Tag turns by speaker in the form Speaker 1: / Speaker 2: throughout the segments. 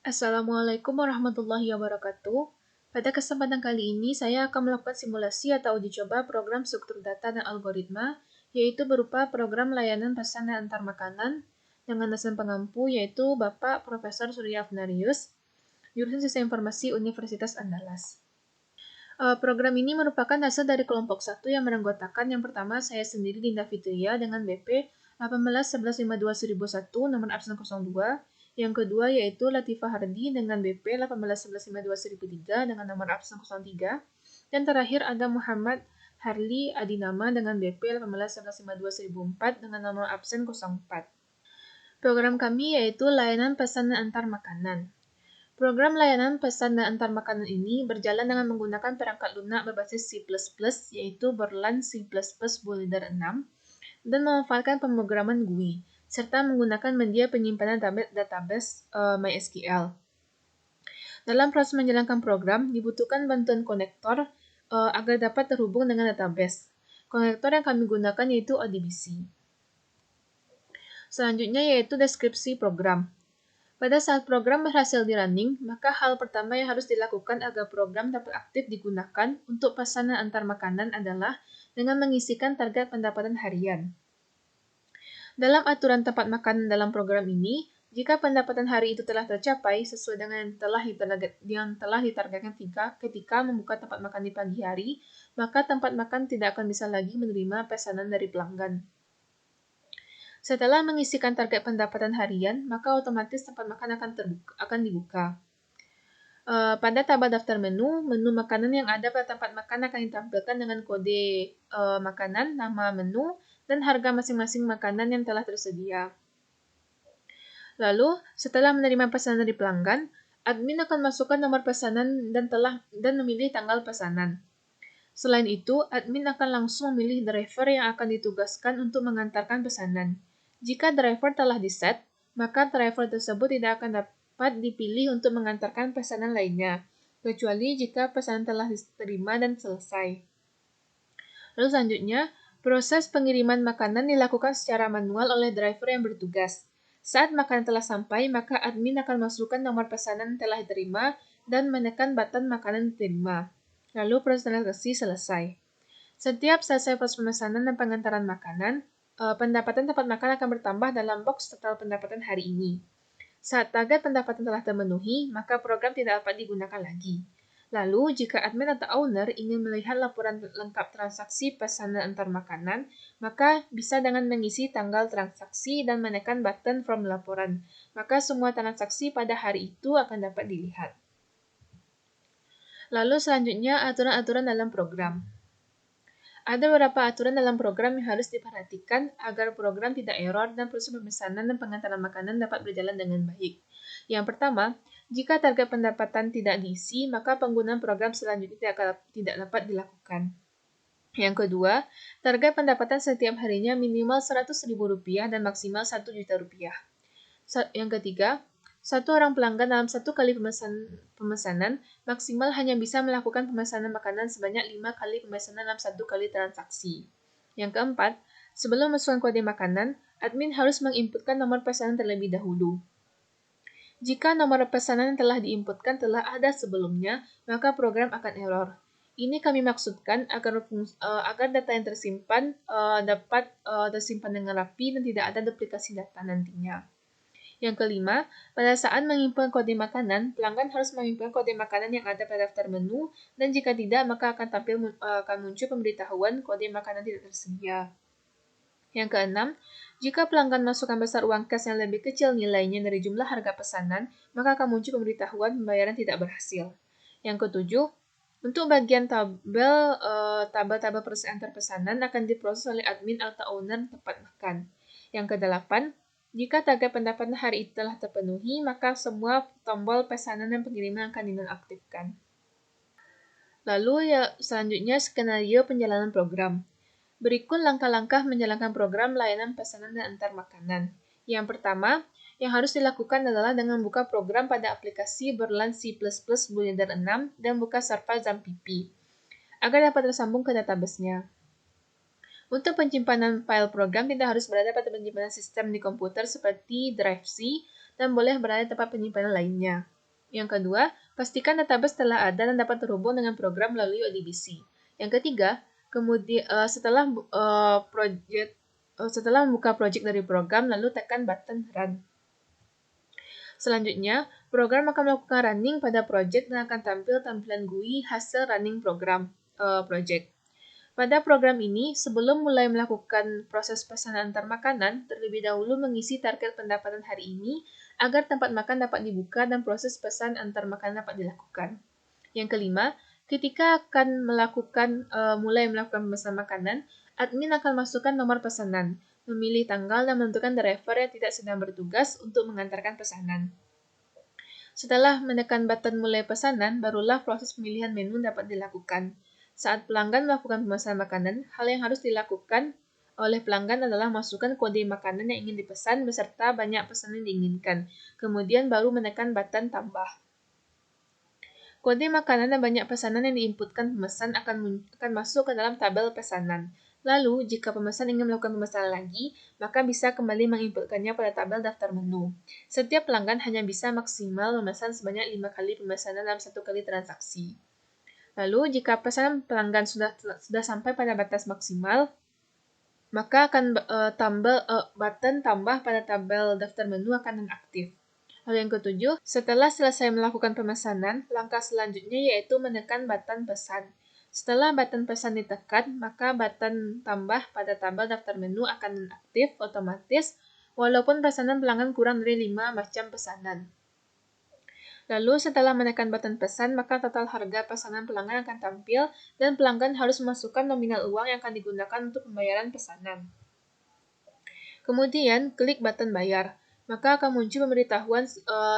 Speaker 1: Assalamualaikum warahmatullahi wabarakatuh. Pada kesempatan kali ini, saya akan melakukan simulasi atau uji coba program struktur data dan algoritma, yaitu berupa program layanan pesan dan antar makanan, dengan dosen pengampu yaitu Bapak Profesor Surya Afnarius, jurusan Sistem Informasi Universitas Andalas. Program ini merupakan hasil dari kelompok 1 yang beranggotakan yang pertama saya sendiri Dinda Fitria dengan BP 1811521001 nomor absen 02, yang kedua yaitu Latifah Hardi dengan BP 1811521003 dengan nomor absen 03, dan terakhir ada Muhammad Harli Adinama dengan BP 1811521004 dengan nomor absen 04. Program kami yaitu layanan pesan dan antar makanan. Program layanan pesan dan antar makanan ini berjalan dengan menggunakan perangkat lunak berbasis C++, yaitu Berlan C++ Boiler 6, dan memanfaatkan pemrograman GUI, serta menggunakan media penyimpanan database MySQL. Dalam proses menjalankan program, dibutuhkan bantuan konektor agar dapat terhubung dengan database. Konektor yang kami gunakan yaitu ODBC. Selanjutnya yaitu deskripsi program. Pada saat program berhasil di-running, maka hal pertama yang harus dilakukan agar program dapat aktif digunakan untuk pesanan antar makanan adalah dengan mengisikan target pendapatan harian. Dalam aturan tempat makan dalam program ini, jika pendapatan hari itu telah tercapai sesuai dengan yang telah ditargetkan ketika membuka tempat makan di pagi hari, maka tempat makan tidak akan bisa lagi menerima pesanan dari pelanggan. Setelah mengisikan target pendapatan harian, maka otomatis tempat makan akan dibuka. Pada tabel daftar menu makanan yang ada pada tempat makan akan ditampilkan dengan kode makanan, nama menu, dan harga masing-masing makanan yang telah tersedia. Lalu, setelah menerima pesanan dari pelanggan, admin akan masukkan nomor pesanan dan memilih tanggal pesanan. Selain itu, admin akan langsung memilih driver yang akan ditugaskan untuk mengantarkan pesanan. Jika driver telah di-set, maka driver tersebut tidak akan dapat dipilih untuk mengantarkan pesanan lainnya, kecuali jika pesanan telah diterima dan selesai. Lalu selanjutnya, proses pengiriman makanan dilakukan secara manual oleh driver yang bertugas. Saat makanan telah sampai, maka admin akan masukkan nomor pesanan yang telah diterima dan menekan button makanan diterima. Lalu proses transaksi selesai. Setiap selesai proses pemesanan dan pengantaran makanan, pendapatan tempat makan akan bertambah dalam box total pendapatan hari ini. Saat target pendapatan telah terpenuhi, maka program tidak dapat digunakan lagi. Lalu, jika admin atau owner ingin melihat laporan lengkap transaksi pesanan antar makanan, maka bisa dengan mengisi tanggal transaksi dan menekan button from laporan. Maka semua transaksi pada hari itu akan dapat dilihat. Lalu selanjutnya, aturan-aturan dalam program. Ada beberapa aturan dalam program yang harus diperhatikan agar program tidak error dan proses pemesanan dan pengantaran makanan dapat berjalan dengan baik. Yang pertama, jika target pendapatan tidak diisi, maka penggunaan program selanjutnya tidak dapat dilakukan. Yang kedua, target pendapatan setiap harinya minimal Rp100.000 dan maksimal Rp1.000.000. Yang ketiga, satu orang pelanggan dalam satu kali pemesanan maksimal hanya bisa melakukan pemesanan makanan sebanyak 5 kali pemesanan dalam satu kali transaksi. Yang keempat, sebelum masukkan kode makanan, admin harus menginputkan nomor pesanan terlebih dahulu. Jika nomor pesanan yang telah diinputkan telah ada sebelumnya, maka program akan error. Ini kami maksudkan agar data yang tersimpan dapat tersimpan dengan rapi dan tidak ada duplikasi data nantinya. Yang kelima, pada saat menginput kode makanan, pelanggan harus menginput kode makanan yang ada pada daftar menu, dan jika tidak, maka akan muncul pemberitahuan kode makanan tidak tersedia. Yang keenam, jika pelanggan masukkan besar uang kas yang lebih kecil nilainya dari jumlah harga pesanan, maka akan muncul pemberitahuan pembayaran tidak berhasil. Yang ketujuh, untuk bagian tabel proses antar pesanan akan diproses oleh admin atau owner tempat makan. Yang kedelapan, jika target pendapatan hari itu telah terpenuhi, maka semua tombol pesanan dan pengiriman akan dinonaktifkan. Lalu selanjutnya skenario penjalanan program. Berikut langkah-langkah menjalankan program layanan pesanan dan antar makanan. Yang pertama, yang harus dilakukan adalah dengan buka program pada aplikasi Berlan C++ Boiler 6 dan buka server XAMPP agar dapat tersambung ke database-nya. Untuk penyimpanan file program tidak harus berada pada penyimpanan sistem di komputer seperti drive C dan boleh berada di tempat penyimpanan lainnya. Yang kedua, pastikan database telah ada dan dapat terhubung dengan program melalui ODBC. Yang ketiga, kemudian setelah membuka project dari program, lalu tekan button Run. Selanjutnya, program akan melakukan running pada project dan akan tampil tampilan GUI hasil running program project. Pada program ini, sebelum mulai melakukan proses pesanan antar makanan, terlebih dahulu mengisi target pendapatan hari ini agar tempat makan dapat dibuka dan proses pesan antar makanan dapat dilakukan. Yang kelima, ketika akan mulai melakukan pemesanan makanan, admin akan masukkan nomor pesanan, memilih tanggal dan menentukan driver yang tidak sedang bertugas untuk mengantarkan pesanan. Setelah menekan button mulai pesanan, barulah proses pemilihan menu dapat dilakukan. Saat pelanggan melakukan pemesanan makanan, hal yang harus dilakukan oleh pelanggan adalah masukkan kode makanan yang ingin dipesan beserta banyak pesanan yang diinginkan. Kemudian baru menekan button tambah. Kode makanan dan banyak pesanan yang diinputkan pemesan akan masuk ke dalam tabel pesanan. Lalu, jika pemesan ingin melakukan pemesanan lagi, maka bisa kembali menginputkannya pada tabel daftar menu. Setiap pelanggan hanya bisa maksimal memesan sebanyak 5 kali pemesanan dalam 1 kali transaksi. Lalu, jika pesanan pelanggan sudah sampai pada batas maksimal, maka akan button tambah pada tabel daftar menu akan nonaktif. Lalu yang ketujuh, setelah selesai melakukan pemesanan, langkah selanjutnya yaitu menekan button pesan. Setelah button pesan ditekan, maka button tambah pada tabel daftar menu akan nonaktif otomatis, walaupun pesanan pelanggan kurang dari 5 macam pesanan. Lalu setelah menekan button pesan, maka total harga pesanan pelanggan akan tampil dan pelanggan harus memasukkan nominal uang yang akan digunakan untuk pembayaran pesanan. Kemudian, klik button bayar. Maka akan muncul pemberitahuan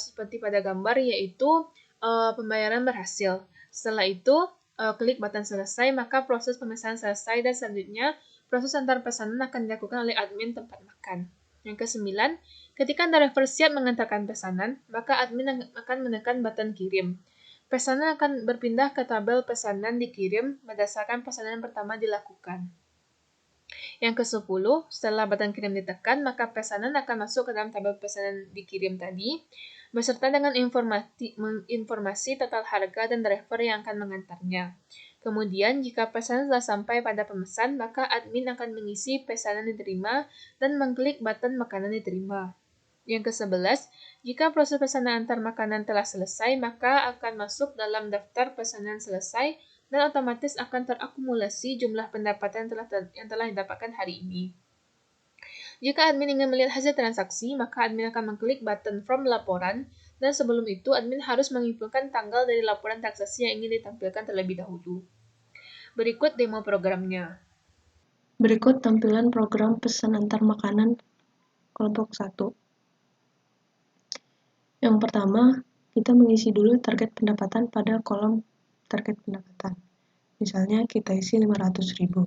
Speaker 1: seperti pada gambar, yaitu pembayaran berhasil. Setelah itu, klik button selesai, maka proses pemesanan selesai dan selanjutnya proses antar pesanan akan dilakukan oleh admin tempat makan. Yang kesembilan, ketika driver siap mengantarkan pesanan, maka admin akan menekan button kirim. Pesanan akan berpindah ke tabel pesanan dikirim berdasarkan pesanan yang pertama dilakukan. Yang ke-10, setelah button kirim ditekan, maka pesanan akan masuk ke dalam tabel pesanan dikirim tadi, beserta dengan informasi total harga dan driver yang akan mengantarnya. Kemudian, jika pesanan telah sampai pada pemesan, maka admin akan mengisi pesanan diterima dan mengklik button makanan diterima. Yang ke-11, jika proses pesanan antar makanan telah selesai, maka akan masuk dalam daftar pesanan selesai dan otomatis akan terakumulasi jumlah pendapatan yang telah didapatkan hari ini. Jika admin ingin melihat hasil transaksi, maka admin akan mengklik button From Laporan, dan sebelum itu admin harus menginputkan tanggal dari laporan transaksi yang ingin ditampilkan terlebih dahulu. Berikut demo programnya.
Speaker 2: Berikut tampilan program pesan antar makanan kelompok 1. Yang pertama, kita mengisi dulu target pendapatan pada kolom target pendapatan. Misalnya kita isi 500.000.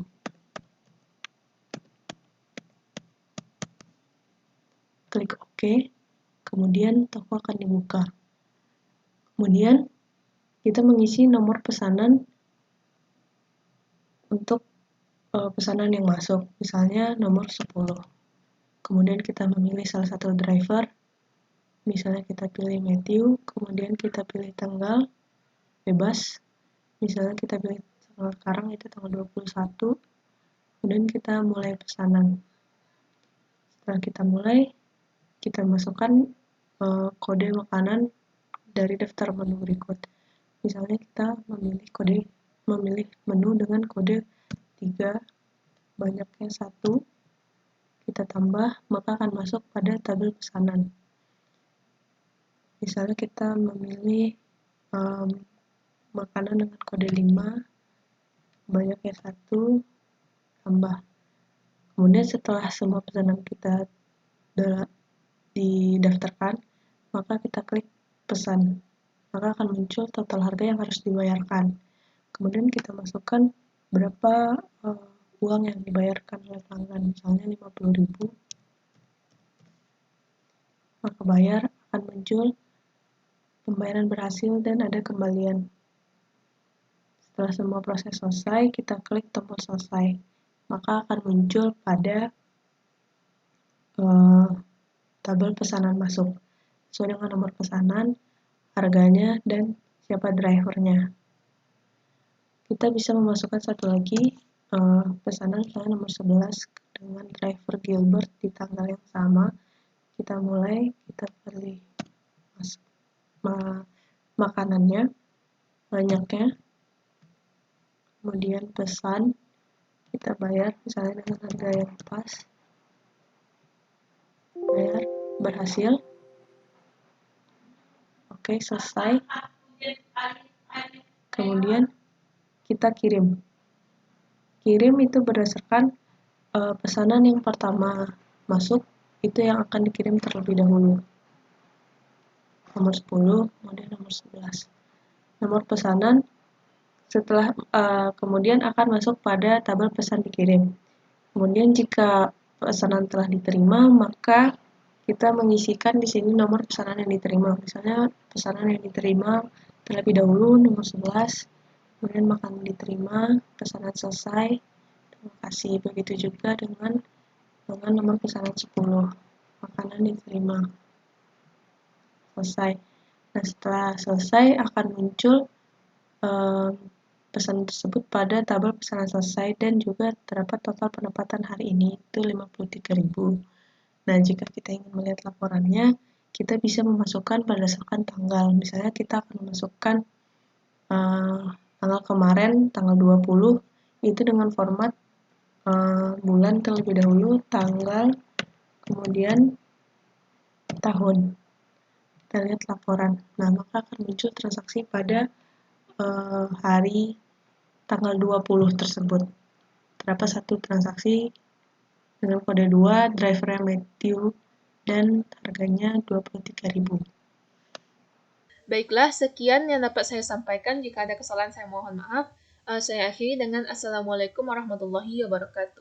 Speaker 2: Klik OK, kemudian toko akan dibuka. Kemudian kita mengisi nomor pesanan untuk pesanan yang masuk, misalnya nomor 10. Kemudian kita memilih salah satu driver, misalnya kita pilih Matthew, kemudian kita pilih tanggal bebas, misalnya kita pilih tanggal sekarang itu tanggal 21, kemudian kita mulai pesanan. Setelah kita mulai, kita masukkan kode makanan dari daftar menu berikut. Misalnya kita memilih menu dengan kode 3, banyaknya 1, kita tambah, maka akan masuk pada tabel pesanan. Misalnya kita memilih makanan dengan kode 5, banyaknya 1, tambah. Kemudian setelah semua pesanan kita didaftarkan, maka kita klik pesan. Maka akan muncul total harga yang harus dibayarkan. Kemudian kita masukkan berapa uang yang dibayarkan oleh pelanggan, misalnya 50.000. Maka bayar akan muncul pembayaran berhasil dan ada kembalian. Setelah semua proses selesai, kita klik tombol selesai. Maka akan muncul pada tabel pesanan masuk. Sesuai dengan nomor pesanan, harganya, dan siapa drivernya. Kita bisa memasukkan satu lagi pesanan misalnya nomor 11 dengan driver Gilbert di tanggal yang sama. Kita mulai, kita pilih makanannya, banyaknya, kemudian pesan, kita bayar misalnya dengan harga yang pas, bayar, berhasil, oke, selesai, kemudian kita kirim itu berdasarkan pesanan yang pertama masuk, itu yang akan dikirim terlebih dahulu, nomor 10, kemudian nomor 11. Nomor pesanan setelah kemudian akan masuk pada tabel pesan dikirim. Kemudian jika pesanan telah diterima, maka kita mengisikan di sini nomor pesanan yang diterima. Misalnya pesanan yang diterima terlebih dahulu nomor 11, kemudian makanan diterima, pesanan selesai, terima kasih. Begitu juga dengan nomor pesanan 10, makanan diterima, selesai. Nah, setelah selesai akan muncul pesan tersebut pada tabel pesanan selesai dan juga terdapat total pendapatan hari ini itu 53.000. Nah, jika kita ingin melihat laporannya, kita bisa memasukkan berdasarkan tanggal. Misalnya kita akan memasukkan tanggal kemarin, tanggal 20, itu dengan format bulan terlebih dahulu, tanggal, kemudian tahun. Kita lihat laporan. Nah, maka akan muncul transaksi pada hari tanggal 20 tersebut. Terdapat satu transaksi dengan kode 2, drivernya Matthew, dan harganya 23.000.
Speaker 1: Baiklah, sekian yang dapat saya sampaikan. Jika ada kesalahan, saya mohon maaf. Saya akhiri dengan Assalamualaikum warahmatullahi wabarakatuh.